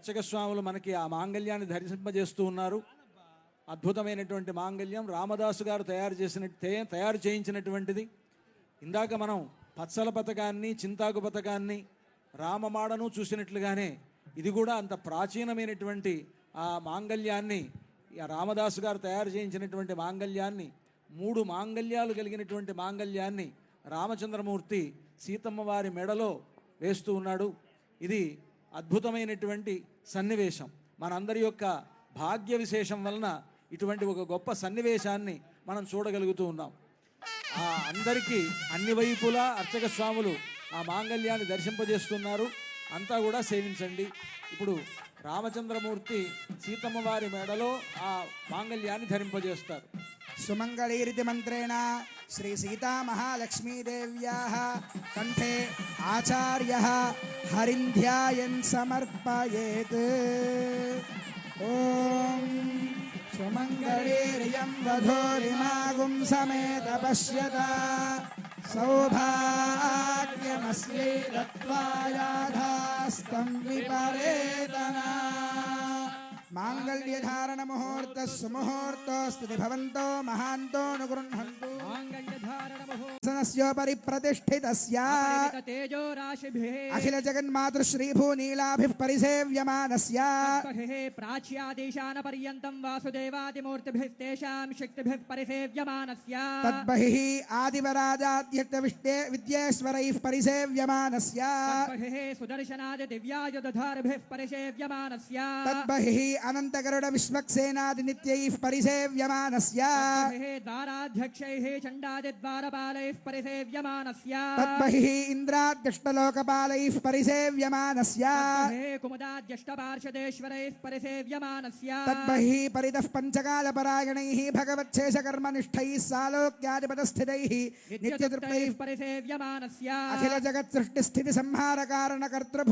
అర్చక స్వాములు మనకి ఆ మాంగళ్యాన్ని ధరింపజేస్తూ ఉన్నారు. అద్భుతమైనటువంటి మాంగళ్యం రామదాసు గారు తయారు చేయించినటువంటిది. ఇందాక మనం పచ్చల పథకాన్ని, చింతాకు పథకాన్ని, రామమాడను చూసినట్లుగానే ఇది కూడా అంత ప్రాచీనమైనటువంటి ఆ మాంగళ్యాన్ని, రామదాసు గారు తయారు చేయించినటువంటి మాంగళ్యాన్ని, 3 మాంగళ్యాలు కలిగినటువంటి మాంగళ్యాన్ని రామచంద్రమూర్తి సీతమ్మ వారి మెడలో వేస్తూ ఉన్నాడు. ఇది అద్భుతమైనటువంటి సన్నివేశం. మనందరి యొక్క భాగ్య విశేషం వలన ఇటువంటి ఒక గొప్ప సన్నివేశాన్ని మనం చూడగలుగుతూ ఉన్నాం. అందరికీ అన్ని వైపులా అర్చక స్వాములు ఆ మాంగళ్యాన్ని దర్శింపజేస్తున్నారు. అంతా కూడా సేవించండి. ఇప్పుడు రామచంద్రమూర్తి సీతమ్మ వారి మెడలో ఆ మాంగళ్యాన్ని ధరింపజేస్తారు. సుమంగళీరితి మంత్రేణ శ్రీ సీతా మహాలక్ష్మీదేవ్యాః కంఠే ఆచార్యః హరింధ్యాయన్ సమర్పయేత్. ఓం సుమంగళీర్యం వధూరిమాగుం సమేత పశ్యత సౌభాగ్యమస్యై దత్వాయాధాస్తం విపరేతనా. మాంగళ్యధారణ ముహూర్త సుముహూర్తోస్తు భవంతో మహాంతో అనుగృహంతు. సనస్యోపరి ప్రతిష్ఠితస్య అఖిల జగన్మాతృశ్రీభూనీలాభిః పరిసేవ్యమానస్య ప్రాచ్యాదేశాన పర్యంతం వాసుదేవాదిమూర్తిభిస్తేషాం శక్తిభిః పరిసేవ్యమానస్య తద్బహిః ఆదివరాజాద్యక్త విద్యేశ్వరైః పరిసేవ్యమానస్య సుదర్శనాది దివ్యాయుధారిభిః పరిసేవ్యమానస్య తద్బహిః అనంతగరుడ విశ్వక్సేనాది నిత్యైః పరిసేవ్యమానస్య ద్వారాధ్యక్షైః చండాది ద్వారపాలైః పరిసేవ్యమానస్య తద్బహిః ఇంద్రాద్యష్టలోకపాలైః పరిసేవ్యమానస్య కుముదాద్యష్టపార్షదేశ్వరైః పరిసేవ్యమానస్య తద్బహిః పరితః పంచకాలపరాయణైః భగవచ్ఛేషకర్మనిష్ఠైః సాలోక్యాధిపతస్థితైః నిత్యతృప్తైః పరిసేవ్యమానస్య అఖిల జగత్ సృష్టి స్థితి సంహార కారణ కర్తృ